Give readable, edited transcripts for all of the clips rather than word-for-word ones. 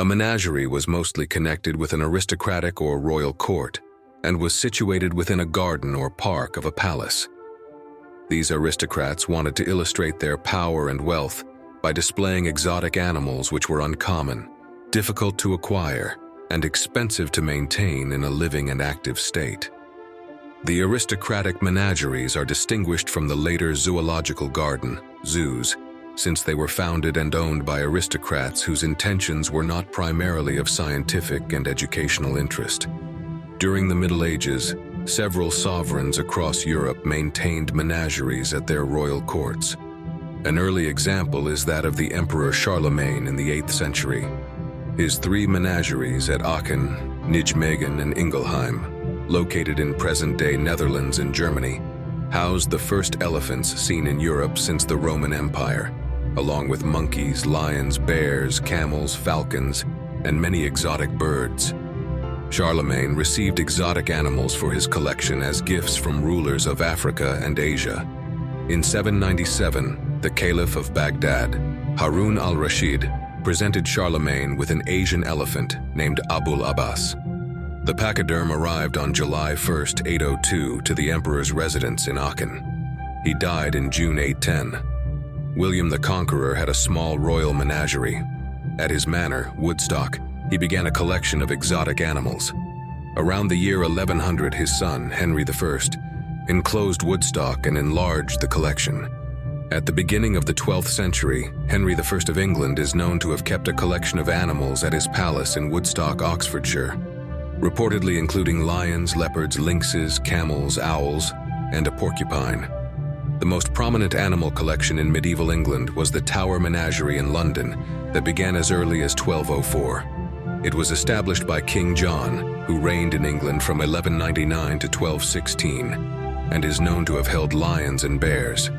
A menagerie was mostly connected with an aristocratic or royal court and was situated within a garden or park of a palace. These aristocrats wanted to illustrate their power and wealth by displaying exotic animals which were uncommon, difficult to acquire, and expensive to maintain in a living and active state. The aristocratic menageries are distinguished from the later zoological garden, zoos, since they were founded and owned by aristocrats whose intentions were not primarily of scientific and educational interest. During the Middle Ages, several sovereigns across Europe maintained menageries at their royal courts. An early example is that of the Emperor Charlemagne in the 8th century. His 3 menageries at Aachen, Nijmegen, and Ingelheim, located in present-day Netherlands and Germany, housed the first elephants seen in Europe since the Roman Empire, along with monkeys, lions, bears, camels, falcons, and many exotic birds. Charlemagne received exotic animals for his collection as gifts from rulers of Africa and Asia. In 797, the Caliph of Baghdad, Harun al-Rashid, presented Charlemagne with an Asian elephant named Abul Abbas. The pachyderm arrived on July 1, 802, to the emperor's residence in Aachen. He died in June 810. William the Conqueror had a small royal menagerie. At his manor, Woodstock, he began a collection of exotic animals. Around the year 1100, his son, Henry I, enclosed Woodstock and enlarged the collection. At the beginning of the 12th century, Henry I of England is known to have kept a collection of animals at his palace in Woodstock, Oxfordshire, reportedly including lions, leopards, lynxes, camels, owls, and a porcupine. The most prominent animal collection in medieval England was the Tower Menagerie in London that began as early as 1204. It was established by King John, who reigned in England from 1199 to 1216, and is known to have held lions and bears.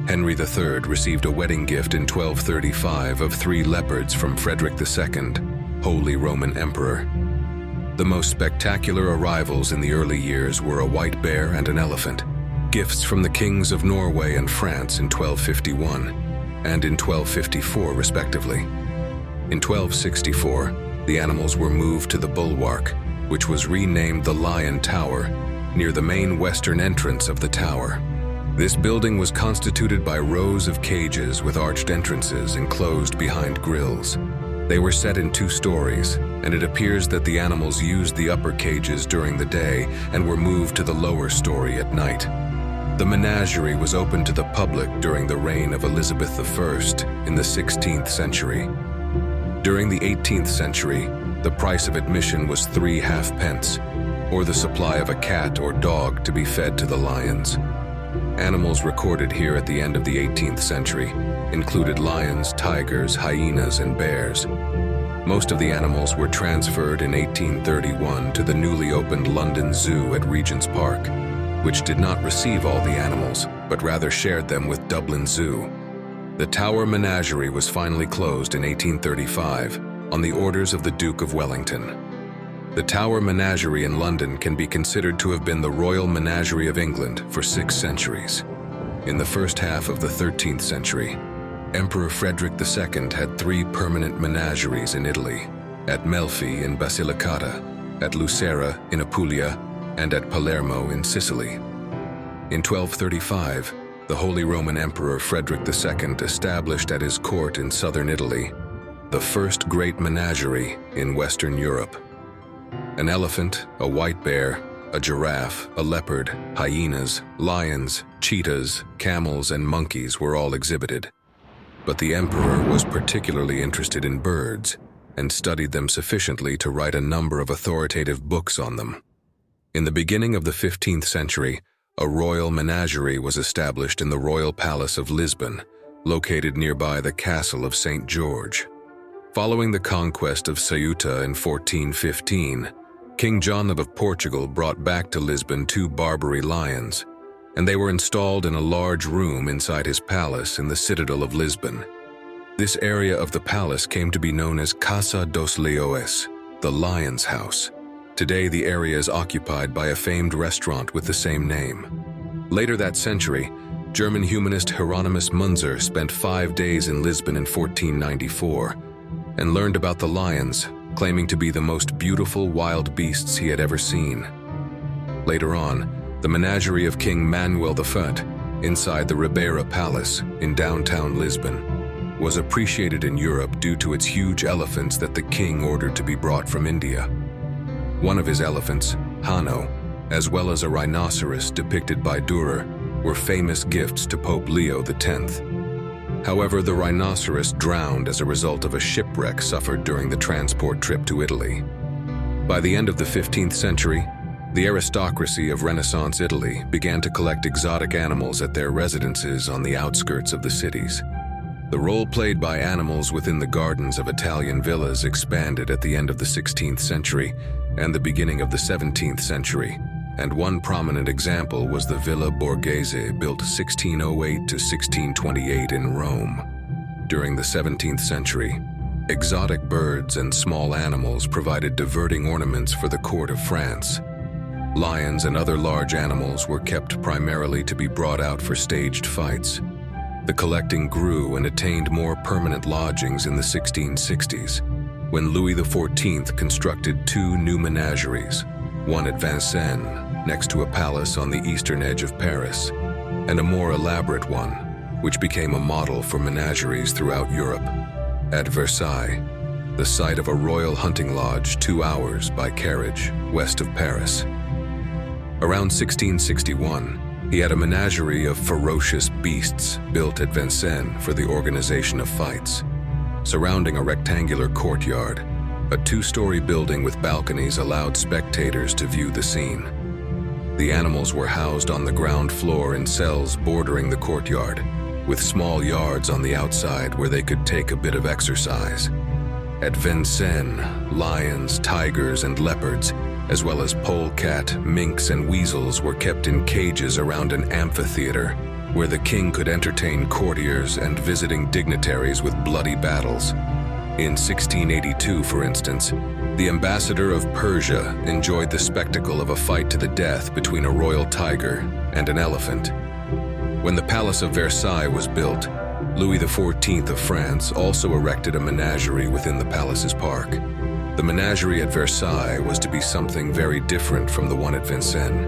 Henry III received a wedding gift in 1235 of 3 leopards from Frederick II, Holy Roman Emperor. The most spectacular arrivals in the early years were a white bear and an elephant, gifts from the kings of Norway and France in 1251 and in 1254 respectively. In 1264, the animals were moved to the Bulwark, which was renamed the Lion Tower, near the main western entrance of the tower. This building was constituted by rows of cages with arched entrances enclosed behind grills. They were set in 2 stories, and it appears that the animals used the upper cages during the day and were moved to the lower story at night. The menagerie was open to the public during the reign of Elizabeth I in the 16th century. During the 18th century, the price of admission was 3 halfpence, or the supply of a cat or dog to be fed to the lions. Animals recorded here at the end of the 18th century included lions, tigers, hyenas, and bears. Most of the animals were transferred in 1831 to the newly opened London Zoo at Regent's Park, which did not receive all the animals, but rather shared them with Dublin Zoo. The Tower Menagerie was finally closed in 1835 on the orders of the Duke of Wellington. The Tower Menagerie in London can be considered to have been the Royal Menagerie of England for 6 centuries. In the first half of the 13th century, Emperor Frederick II had 3 permanent menageries in Italy, at Melfi in Basilicata, at Lucera in Apulia, and at Palermo in Sicily. In 1235, the Holy Roman Emperor Frederick II established at his court in southern Italy the first great menagerie in Western Europe. An elephant, a white bear, a giraffe, a leopard, hyenas, lions, cheetahs, camels, and monkeys were all exhibited. But the emperor was particularly interested in birds and studied them sufficiently to write a number of authoritative books on them. In the beginning of the 15th century, a royal menagerie was established in the Royal Palace of Lisbon, located nearby the Castle of St. George. Following the conquest of Ceuta in 1415, King John of Portugal brought back to Lisbon 2 Barbary lions, and they were installed in a large room inside his palace in the citadel of Lisbon. This area of the palace came to be known as Casa dos Leões, the Lion's House. Today, the area is occupied by a famed restaurant with the same name. Later that century, German humanist Hieronymus Munzer spent 5 days in Lisbon in 1494, and learned about the lions, claiming to be the most beautiful wild beasts he had ever seen. Later on, the menagerie of King Manuel V, inside the Ribeira Palace in downtown Lisbon, was appreciated in Europe due to its huge elephants that the king ordered to be brought from India. One of his elephants, Hanno, as well as a rhinoceros depicted by Dürer, were famous gifts to Pope Leo X. However, the rhinoceros drowned as a result of a shipwreck suffered during the transport trip to Italy. By the end of the 15th century, the aristocracy of Renaissance Italy began to collect exotic animals at their residences on the outskirts of the cities. The role played by animals within the gardens of Italian villas expanded at the end of the 16th century and the beginning of the 17th century, and one prominent example was the Villa Borghese, built 1608 to 1628 in Rome. During the 17th century, exotic birds and small animals provided diverting ornaments for the court of France. Lions and other large animals were kept primarily to be brought out for staged fights. The collecting grew and attained more permanent lodgings in the 1660s, when Louis XIV constructed two new menageries, one at Vincennes, next to a palace on the eastern edge of Paris, and a more elaborate one, which became a model for menageries throughout Europe, at Versailles, the site of a royal hunting lodge 2 hours by carriage west of Paris. Around 1661, he had a menagerie of ferocious beasts built at Vincennes for the organization of fights. Surrounding a rectangular courtyard, a 2-story building with balconies allowed spectators to view the scene. The animals were housed on the ground floor in cells bordering the courtyard, with small yards on the outside where they could take a bit of exercise. At Vincennes, lions, tigers, and leopards, as well as polecat, minks, and weasels were kept in cages around an amphitheater, where the king could entertain courtiers and visiting dignitaries with bloody battles. In 1682, for instance, the ambassador of Persia enjoyed the spectacle of a fight to the death between a royal tiger and an elephant. When the Palace of Versailles was built, Louis XIV of France also erected a menagerie within the palace's park. The menagerie at Versailles was to be something very different from the one at Vincennes.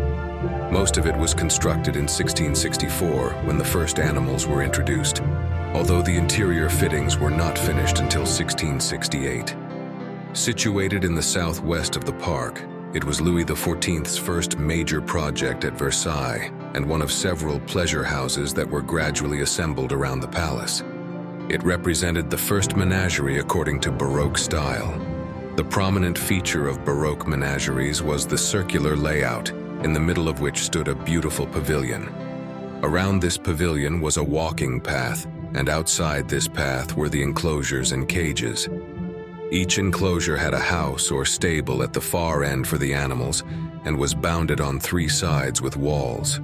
Most of it was constructed in 1664 when the first animals were introduced, although the interior fittings were not finished until 1668. Situated in the southwest of the park, it was Louis XIV's first major project at Versailles and one of several pleasure houses that were gradually assembled around the palace. It represented the first menagerie according to Baroque style. The prominent feature of Baroque menageries was the circular layout, in the middle of which stood a beautiful pavilion. Around this pavilion was a walking path, and outside this path were the enclosures and cages. Each enclosure had a house or stable at the far end for the animals and was bounded on 3 sides with walls.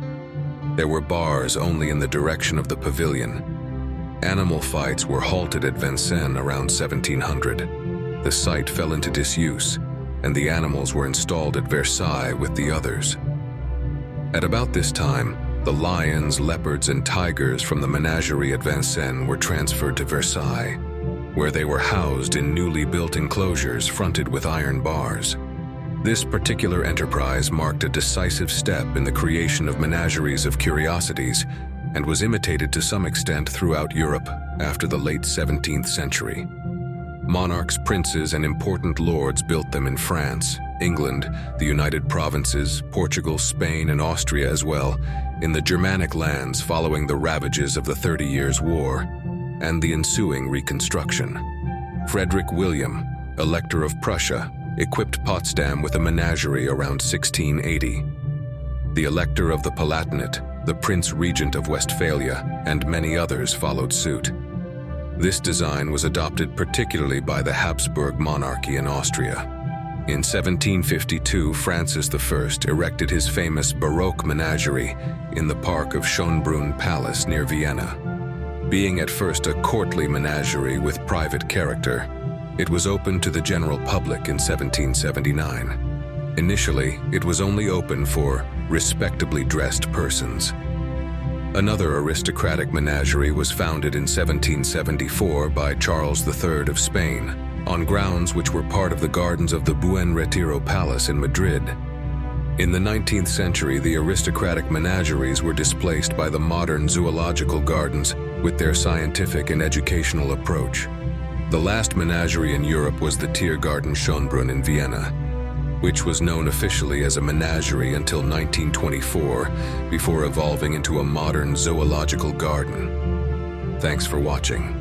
There were bars only in the direction of the pavilion. Animal fights were halted at Vincennes around 1700. The site fell into disuse, and the animals were installed at Versailles with the others. At about this time, the lions, leopards, and tigers from the menagerie at Vincennes were transferred to Versailles, where they were housed in newly built enclosures fronted with iron bars. This particular enterprise marked a decisive step in the creation of menageries of curiosities and was imitated to some extent throughout Europe after the late 17th century. Monarchs, princes, and important lords built them in France, England, the United Provinces, Portugal, Spain, and Austria as well, in the Germanic lands following the ravages of the 30 Years' War and the ensuing Reconstruction. Frederick William, Elector of Prussia, equipped Potsdam with a menagerie around 1680. The Elector of the Palatinate, the Prince Regent of Westphalia, and many others followed suit. This design was adopted particularly by the Habsburg monarchy in Austria. In 1752, Francis I erected his famous Baroque menagerie in the park of Schönbrunn Palace near Vienna. Being at first a courtly menagerie with private character, it was opened to the general public in 1779. Initially, it was only open for respectably dressed persons. Another aristocratic menagerie was founded in 1774 by Charles III of Spain, on grounds which were part of the gardens of the Buen Retiro Palace in Madrid. In the 19th century, the aristocratic menageries were displaced by the modern zoological gardens with their scientific and educational approach. The last menagerie in Europe was the Tiergarten Schönbrunn in Vienna, which was known officially as a menagerie until 1924, before evolving into a modern zoological garden. Thanks for watching.